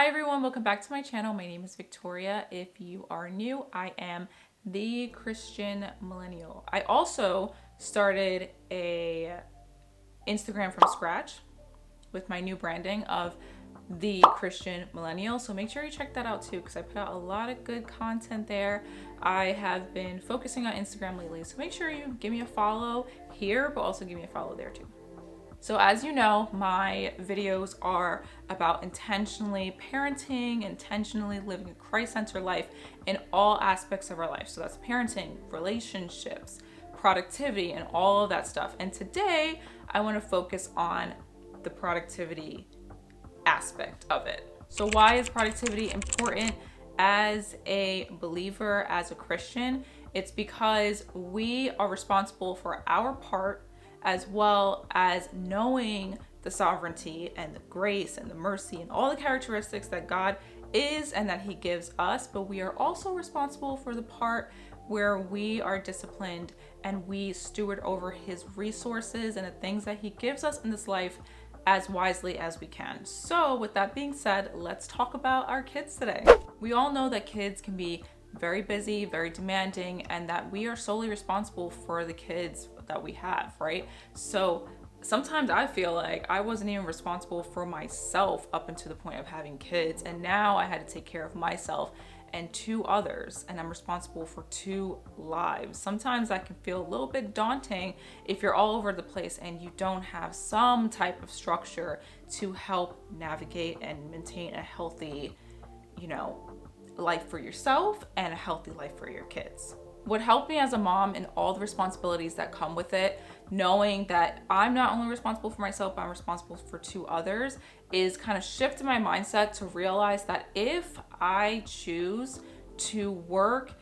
Hi everyone, welcome back to my channel. My name is Victoria. If you are new, I am the Christian Millennial. I also started a Instagram from scratch with my new branding of the Christian Millennial. So make sure you check that out too, because I put out a lot of good content there. I have been focusing on Instagram lately. So make sure you give me a follow here, but also give me a follow there too. So as you know, my videos are about intentionally parenting, intentionally living a Christ-centered life in all aspects of our life. So that's parenting, relationships, productivity, and all of that stuff. And today I want to focus on the productivity aspect of it. So why is productivity important as a believer, as a Christian? It's because we are responsible for our part, as well as knowing the sovereignty and the grace and the mercy and all the characteristics that God is and that He gives us. But we are also responsible for the part where we are disciplined and we steward over His resources and the things that He gives us in this life as wisely as we can. So with that being said, let's talk about our kids today. We all know that kids can be very busy, very demanding, and that we are solely responsible for the kids that we have, right? So sometimes I feel like I wasn't even responsible for myself up until the point of having kids, and now I had to take care of myself and two others, and I'm responsible for two lives. Sometimes that can feel a little bit daunting if you're all over the place and you don't have some type of structure to help navigate and maintain a healthy, life for yourself and a healthy life for your kids. What helped me as a mom and all the responsibilities that come with it, knowing that I'm not only responsible for myself, but I'm responsible for two others, is kind of shifting my mindset to realize that if I choose to work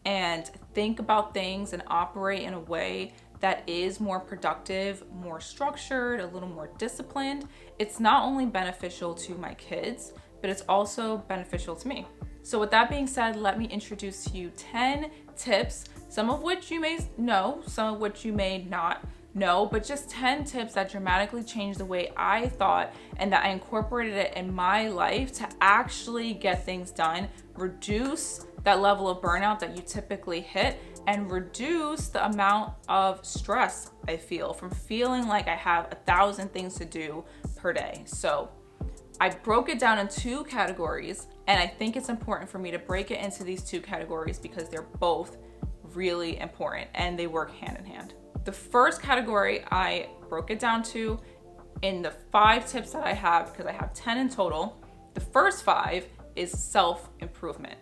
and think about things and operate in a way that is more productive, more structured, a little more disciplined, it's not only beneficial to my kids, but it's also beneficial to me. So with that being said, let me introduce to you 10 tips, some of which you may know, some of which you may not know, but just 10 tips that dramatically changed the way I thought and that I incorporated it in my life to actually get things done, reduce that level of burnout that you typically hit, and reduce the amount of stress I feel from feeling like I have 1,000 things to do per day. So I broke it down in two categories, and I think it's important for me to break it into these two categories because they're both really important and they work hand in hand. The first category I broke it down to in the 5 tips that I have, because I have 10 in total. The first 5 is self-improvement.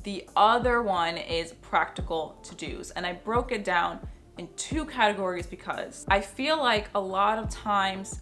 The other one is practical to-dos, and I broke it down in 2 categories because I feel like a lot of times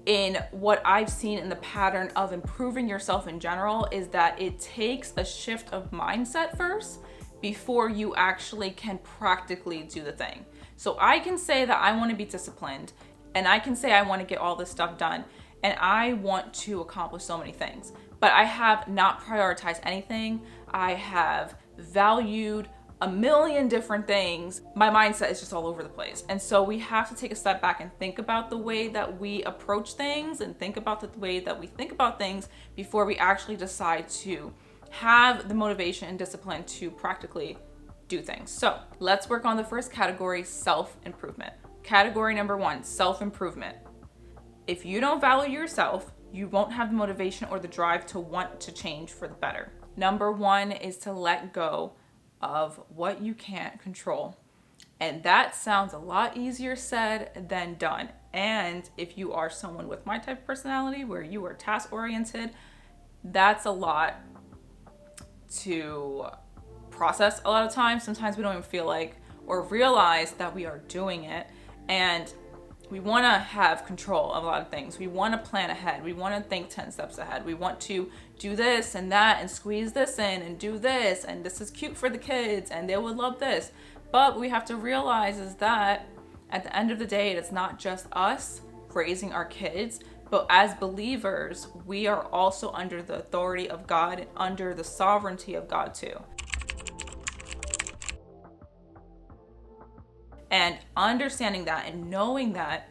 in what I've seen in the pattern of improving yourself in general is that it takes a shift of mindset first before you actually can practically do the thing. So I can say that I want to be disciplined, and I can say I want to get all this stuff done, and I want to accomplish so many things, but I have not prioritized anything. I have valued a million different things. My mindset is just all over the place. And so we have to take a step back and think about the way that we approach things and think about the way that we think about things before we actually decide to have the motivation and discipline to practically do things. So let's work on the first category, self-improvement. Category number 1, self-improvement. If you don't value yourself, you won't have the motivation or the drive to want to change for the better. Number 1 is to let go of what you can't control. And that sounds a lot easier said than done. And if you are someone with my type of personality where you are task oriented, that's a lot to process a lot of times. Sometimes we don't even feel like or realize that we are doing it. And we want to have control of a lot of things. We want to plan ahead. We want to think 10 steps ahead. We want to do this and that and squeeze this in and do this. And this is cute for the kids and they would love this. But we have to realize is that at the end of the day, it's not just us raising our kids, but as believers, we are also under the authority of God and under the sovereignty of God too. And understanding that and knowing that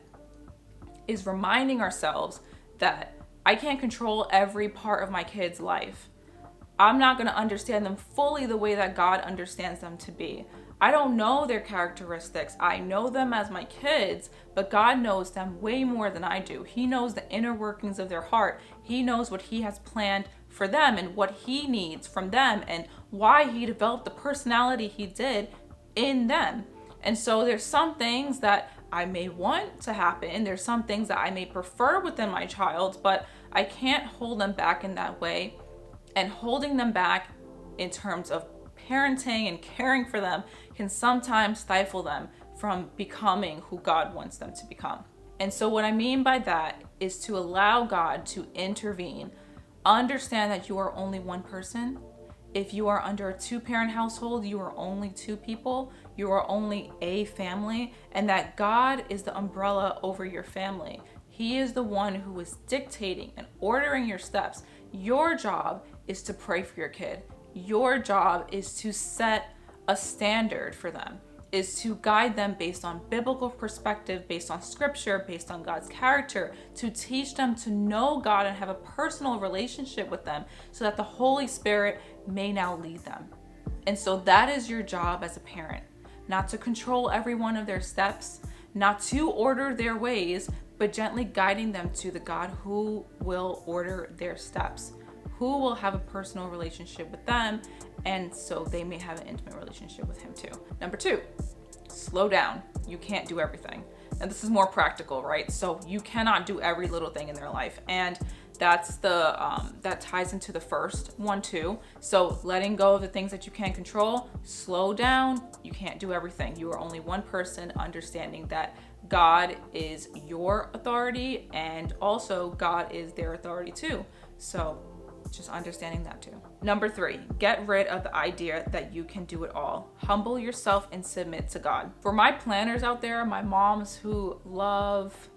is reminding ourselves that I can't control every part of my kid's life. I'm not going to understand them fully the way that God understands them to be. I don't know their characteristics. I know them as my kids, but God knows them way more than I do. He knows the inner workings of their heart. He knows what He has planned for them and what He needs from them and why He developed the personality He did in them. And so there's some things that I may want to happen. There's some things that I may prefer within my child, but I can't hold them back in that way. And holding them back in terms of parenting and caring for them can sometimes stifle them from becoming who God wants them to become. And so what I mean by that is to allow God to intervene. Understand that you are only one person. If you are under a 2-parent household, you are only 2 people. You are only a family, and that God is the umbrella over your family. He is the one who is dictating and ordering your steps. Your job is to pray for your kid. Your job is to set a standard for them, is to guide them based on biblical perspective, based on scripture, based on God's character, to teach them to know God and have a personal relationship with them so that the Holy Spirit may now lead them. And so that is your job as a parent, not to control every one of their steps, not to order their ways, but gently guiding them to the God who will order their steps, who will have a personal relationship with them, and so they may have an intimate relationship with Him too. Number 2, slow down. You can't do everything. And this is more practical, right? So you cannot do every little thing in their life. And that's that ties into the first one too. So letting go of the things that you can't control, slow down. You can't do everything. You are only one person, understanding that God is your authority and also God is their authority too. So just understanding that too. Number 3, get rid of the idea that you can do it all. Humble yourself and submit to God. For my planners out there, my moms who love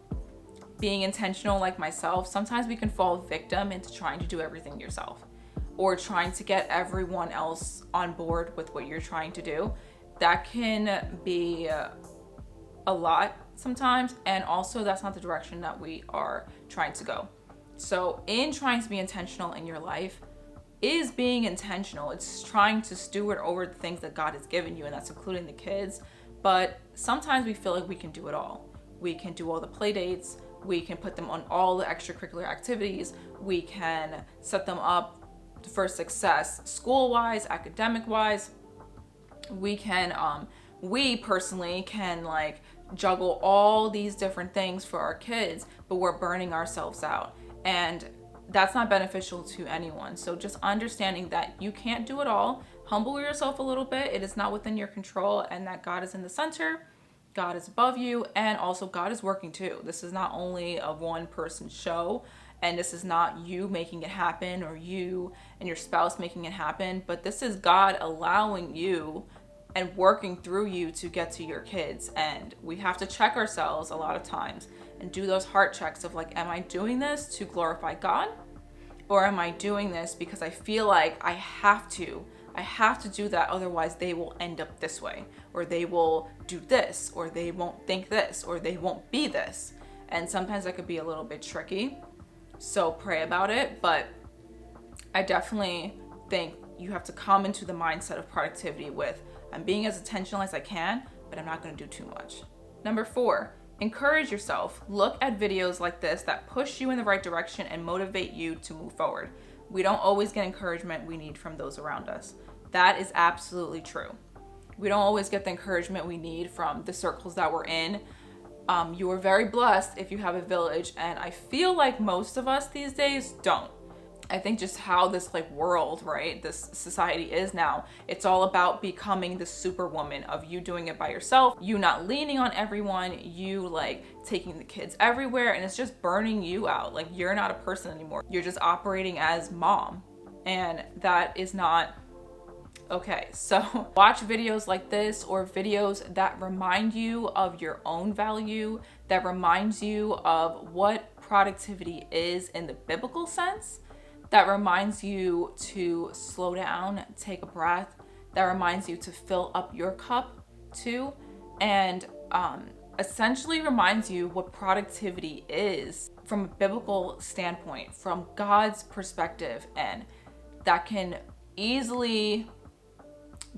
being intentional like myself, sometimes we can fall victim into trying to do everything yourself or trying to get everyone else on board with what you're trying to do. That can be a lot sometimes, and also that's not the direction that we are trying to go. So in trying to be intentional in your life is being intentional. It's trying to steward over the things that God has given you, and that's including the kids. But sometimes we feel like we can do it all. We can do all the play dates. We can put them on all the extracurricular activities. We can set them up for success school-wise, academic-wise. We personally can like juggle all these different things for our kids, but we're burning ourselves out. And that's not beneficial to anyone. So just understanding that you can't do it all. Humble yourself a little bit. It is not within your control, and that God is in the center. God is above you, and also God is working too. This is not only a one-person show, and this is not you making it happen or you and your spouse making it happen, but this is God allowing you and working through you to get to your kids. And we have to check ourselves a lot of times and do those heart checks of like, am I doing this to glorify God? Or am I doing this because I feel like I have to do that, otherwise they will end up this way, or they will do this, or they won't think this, or they won't be this. And sometimes that could be a little bit tricky. So pray about it. But I definitely think you have to come into the mindset of productivity with, I'm being as intentional as I can, but I'm not going to do too much. Number 4, encourage yourself. Look at videos like this that push you in the right direction and motivate you to move forward. We don't always get encouragement we need from those around us. That is absolutely true. We don't always get the encouragement we need from the circles that we're in. You are very blessed if you have a village, and I feel like most of us these days don't. I think just how this like world, right, this society is now, it's all about becoming the superwoman of you doing it by yourself, you not leaning on everyone, you like taking the kids everywhere, and it's just burning you out. Like, you're not a person anymore. You're just operating as mom, and that is not okay. So watch videos like this, or videos that remind you of your own value, that reminds you of what productivity is in the biblical sense, that reminds you to slow down, take a breath, that reminds you to fill up your cup too. And essentially reminds you what productivity is from a biblical standpoint, from God's perspective, and that can easily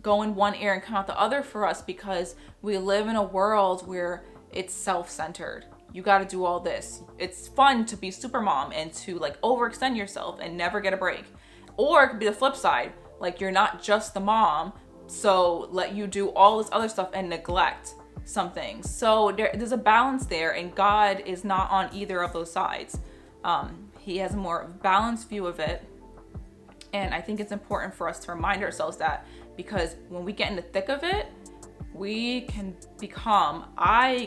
go in one ear and come out the other for us because we live in a world where it's self-centered. You got to do all this. It's fun to be super mom and to like overextend yourself and never get a break. Or it could be the flip side. Like you're not just the mom, so let you do all this other stuff and neglect some things. So there's a balance there, and God is not on either of those sides. He has a more balanced view of it. And I think it's important for us to remind ourselves that, because when we get in the thick of it, I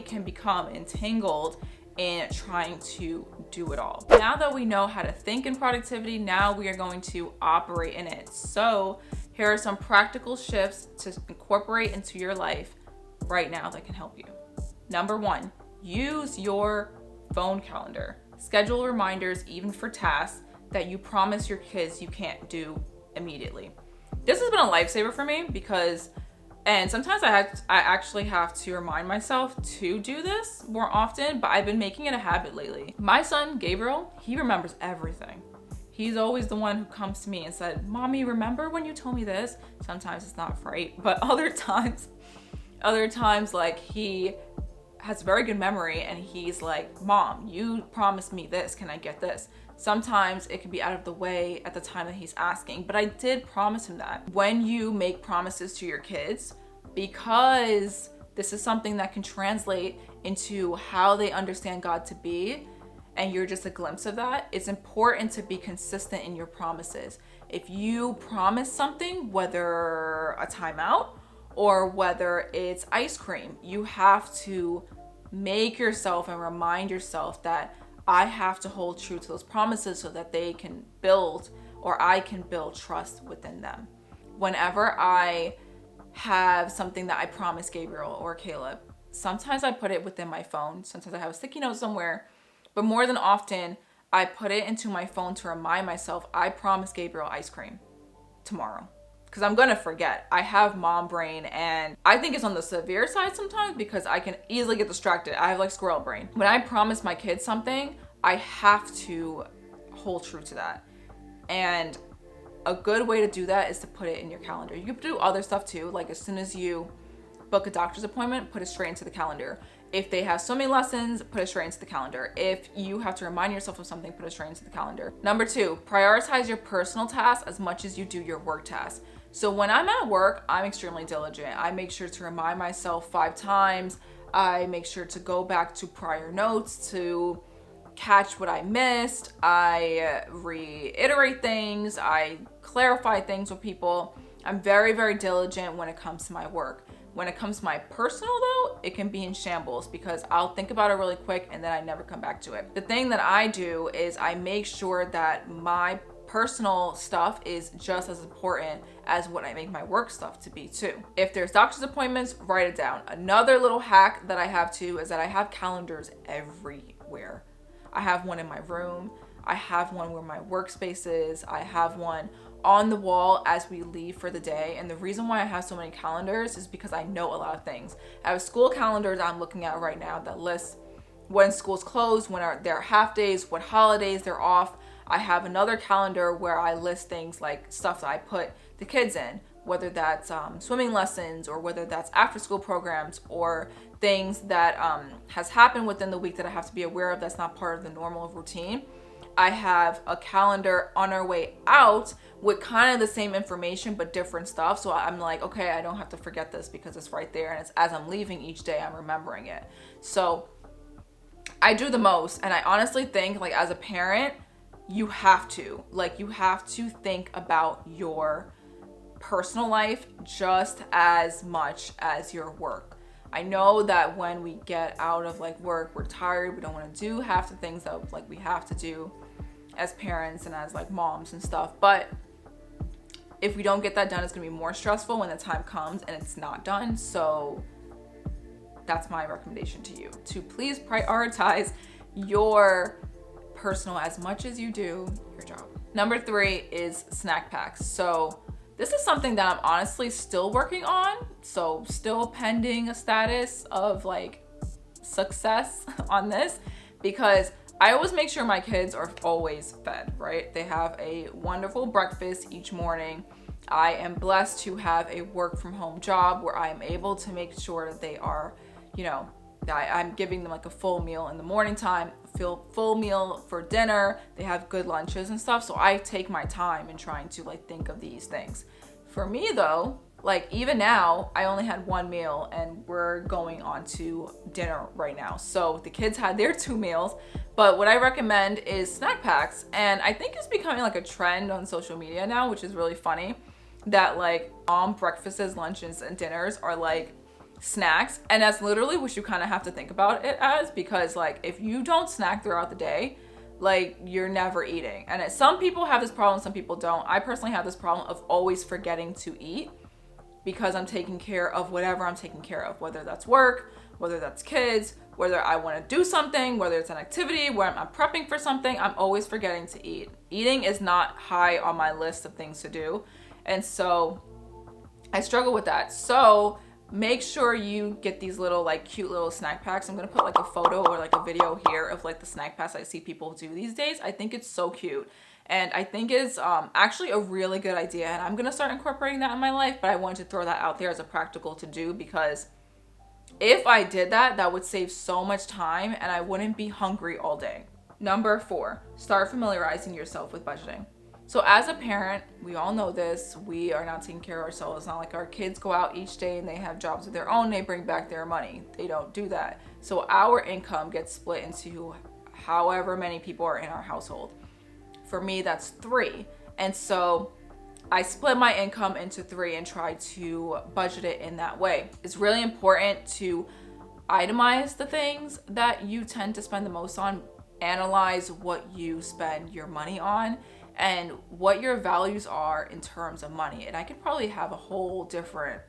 can become entangled in trying to do it all. Now that we know how to think in productivity, now we are going to operate in it. So here are some practical shifts to incorporate into your life right now that can help you. Number 1, use your phone calendar. Schedule reminders even for tasks that you promise your kids you can't do immediately. This has been a lifesaver for me because, and sometimes I actually have to remind myself to do this more often, but I've been making it a habit lately. My son, Gabriel, he remembers everything. He's always the one who comes to me and said, "Mommy, remember when you told me this?" Sometimes it's not right, but other times like he has very good memory and he's like, "Mom, you promised me this. Can I get this?" Sometimes it can be out of the way at the time that he's asking, but I did promise him that. When you make promises to your kids, because this is something that can translate into how they understand God to be, and you're just a glimpse of that, it's important to be consistent in your promises. If you promise something, whether a timeout or whether it's ice cream, you have to make yourself and remind yourself that I have to hold true to those promises so that they can build, or I can build trust within them. Whenever I have something that I promised Gabriel or Caleb, sometimes I put it within my phone. Sometimes I have a sticky note somewhere, but more than often, I put it into my phone to remind myself, I promised Gabriel ice cream tomorrow. Because I'm going to forget. I have mom brain, and I think it's on the severe side sometimes because I can easily get distracted. I have like squirrel brain. When I promise my kids something, I have to hold true to that. And a good way to do that is to put it in your calendar. You can do other stuff too. Like as soon as you book a doctor's appointment, put it straight into the calendar. If they have swimming lessons, put it straight into the calendar. If you have to remind yourself of something, put it straight into the calendar. Number 2, prioritize your personal tasks as much as you do your work tasks. So when I'm at work, I'm extremely diligent. I make sure to remind myself 5 times. I make sure to go back to prior notes to catch what I missed. I reiterate things. I clarify things with people. I'm very, very diligent when it comes to my work. When it comes to my personal though, it can be in shambles because I'll think about it really quick and then I never come back to it. The thing that I do is I make sure that my personal stuff is just as important as what I make my work stuff to be too. If there's doctor's appointments, write it down. Another little hack that I have too is that I have calendars everywhere. I have one in my room. I have one where my workspace is. I have one on the wall as we leave for the day. And the reason why I have so many calendars is because I know a lot of things. I have school calendars I'm looking at right now that lists when school's closed, when there are half days, what holidays they're off. I have another calendar where I list things like stuff that I put the kids in, whether that's swimming lessons or whether that's after school programs or things that has happened within the week that I have to be aware of that's not part of the normal routine. I have a calendar on our way out with kind of the same information but different stuff. So I'm like, okay, I don't have to forget this because it's right there. And it's as I'm leaving each day, I'm remembering it. So I do the most. And I honestly think like as a parent, you have to think about your personal life just as much as your work. I know that when we get out of like work, we're tired. We don't want to do half the things that like we have to do as parents and as like moms and stuff. But if we don't get that done, it's going to be more stressful when the time comes and it's not done. So that's my recommendation to you, to please prioritize your personal as much as you do your job. Number 3 is snack packs. So this is something that I'm honestly still working on. So still pending a status of like success on this, because I always make sure my kids are always fed, right? They have a wonderful breakfast each morning. I am blessed to have a work from home job where I am able to make sure that they are, I'm giving them like a full meal in the morning time, full meal for dinner. They have good lunches and stuff. So I take my time in trying to like think of these things. For me though, like even now, I only had one meal and we're going on to dinner right now. So the kids had their 2 meals, but what I recommend is snack packs. And I think it's becoming like a trend on social media now, which is really funny, that like breakfasts, lunches, and dinners are like snacks. And that's literally what you kind of have to think about it as, because like if you don't snack throughout the day, like you're never eating. And some people have this problem, some people don't. I personally have this problem of always forgetting to eat, because I'm taking care of whatever I'm taking care of, whether that's work, whether that's kids, whether I want to do something, whether it's an activity, where I'm prepping for something, I'm always forgetting to eat. Eating is not high on my list of things to do. And so I struggle with that. So make sure you get these little like cute little snack packs. I'm going to put like a photo or like a video here of like the snack packs I see people do these days. I think it's so cute. And I think it's actually a really good idea. And I'm going to start incorporating that in my life. But I wanted to throw that out there as a practical to do, because if I did that, that would save so much time and I wouldn't be hungry all day. Number 4, start familiarizing yourself with budgeting. So as a parent, we all know this. We are not taking care of ourselves. It's not like our kids go out each day and they have jobs of their own. They bring back their money. They don't do that. So our income gets split into however many people are in our household. For me, that's 3. And so I split my income into 3 and try to budget it in that way. It's really important to itemize the things that you tend to spend the most on, analyze what you spend your money on, and what your values are in terms of money. And I could probably have a whole different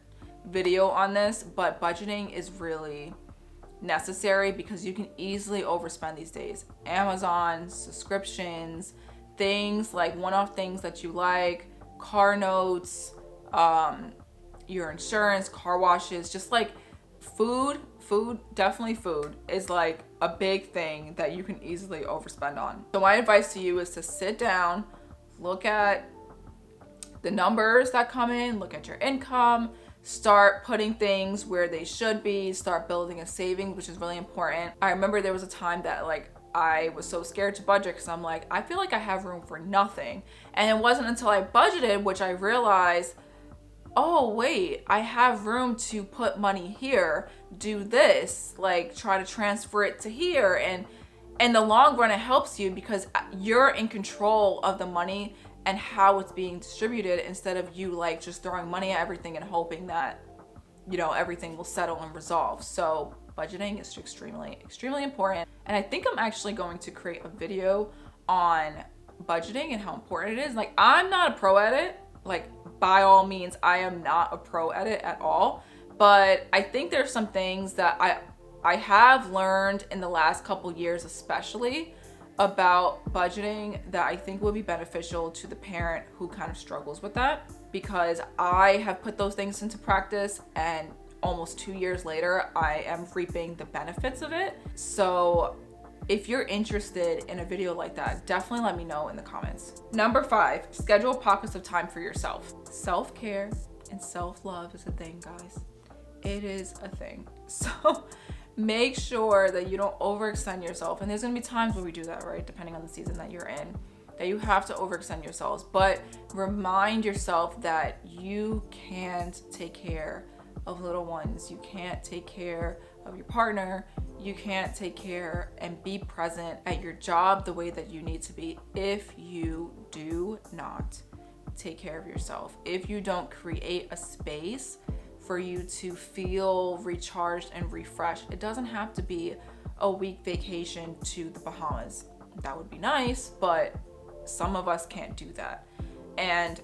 video on this, but budgeting is really necessary because you can easily overspend these days. Amazon, subscriptions, things like one-off things that you like, car notes, your insurance, car washes, just like food, definitely food is like a big thing that you can easily overspend on. So my advice to you is to sit down, look at the numbers that come in, look at your income, start putting things where they should be, start building a savings, which is really important. I remember there was a time that like I was so scared to budget because I'm like, I feel like I have room for nothing. And it wasn't until I budgeted, which I realized, oh wait, I have room to put money here, do this, like try to transfer it to here. And in the long run, it helps you because you're in control of the money and how it's being distributed, instead of you like just throwing money at everything and hoping that, everything will settle and resolve. So budgeting is extremely important. And I think I'm actually going to create a video on budgeting and how important it is. Like, I'm not a pro at it. Like, by all means, I am not a pro at it at all. But I think there's some things that I have learned in the last couple years, especially about budgeting, that I think will be beneficial to the parent who kind of struggles with that, because I have put those things into practice, and almost 2 years later, I am reaping the benefits of it. So if you're interested in a video like that, definitely let me know in the comments. Number 5, schedule pockets of time for yourself. Self-care and self-love is a thing, guys. It is a thing. So make sure that you don't overextend yourself. And there's gonna be times where we do that, right? Depending on the season that you're in, that you have to overextend yourselves. But remind yourself that you can't take care of little ones. You can't take care of your partner. You can't take care and be present at your job the way that you need to be if you do not take care of yourself. If you don't create a space for you to feel recharged and refreshed. It doesn't have to be a week vacation to the Bahamas. That would be nice, but some of us can't do that. And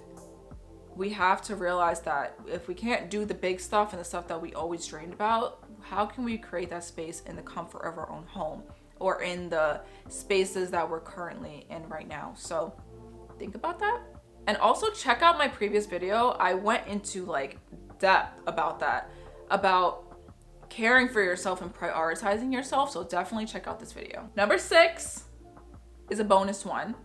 we have to realize that if we can't do the big stuff and the stuff that we always dreamed about, how can we create that space in the comfort of our own home or in the spaces that we're currently in right now? So think about that. And also check out my previous video. I went into like depth about that, about caring for yourself and prioritizing yourself. So definitely check out this video. Number 6 is a bonus one.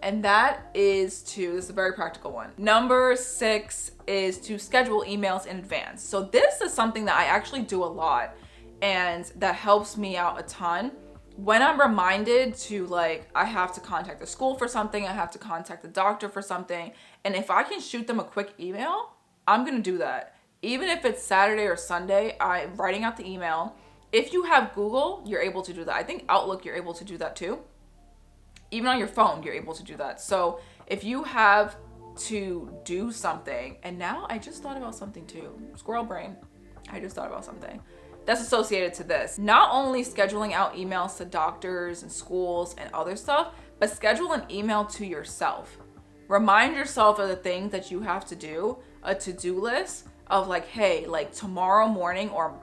And that is this is a very practical one. Number 6 is to schedule emails in advance. So this is something that I actually do a lot and that helps me out a ton. When I'm reminded to, like, I have to contact the school for something, I have to contact the doctor for something, and if I can shoot them a quick email, I'm gonna do that. Even if it's Saturday or Sunday, I'm writing out the email. If you have Google, you're able to do that. I think Outlook, you're able to do that too. Even on your phone, you're able to do that. So if you have to do something, and now I just thought about something too. Squirrel brain. I just thought about something that's associated to this. Not only scheduling out emails to doctors and schools and other stuff, but schedule an email to yourself. Remind yourself of the things that you have to do, a to-do list of like, hey, like tomorrow morning or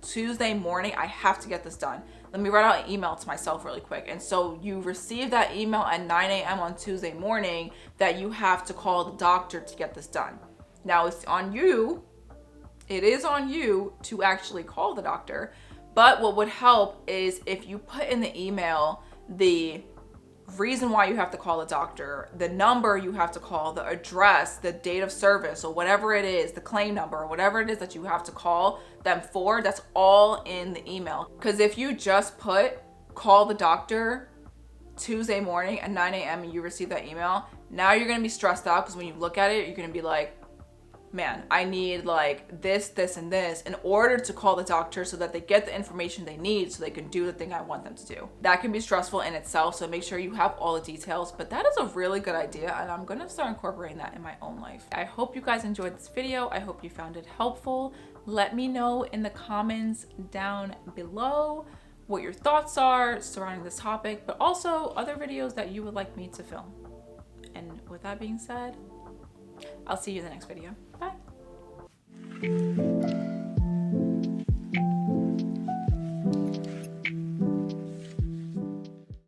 Tuesday morning, I have to get this done. Let me write out an email to myself really quick. And so you receive that email at 9 a.m. on Tuesday morning that you have to call the doctor to get this done. Now it's on you. It is on you to actually call the doctor. But what would help is if you put in the email the reason why you have to call the doctor, the number you have to call, the address, the date of service, or whatever it is, the claim number, or whatever it is that you have to call them for, that's all in the email. Because if you just put call the doctor Tuesday morning at 9 a.m. and you receive that email, now you're going to be stressed out because when you look at it, you're going to be like, man, I need like this, and this in order to call the doctor so that they get the information they need so they can do the thing I want them to do. That can be stressful in itself, so make sure you have all the details, but that is a really good idea and I'm gonna start incorporating that in my own life. I hope you guys enjoyed this video. I hope you found it helpful. Let me know in the comments down below what your thoughts are surrounding this topic, but also other videos that you would like me to film. And with that being said, I'll see you in the next video. Bye.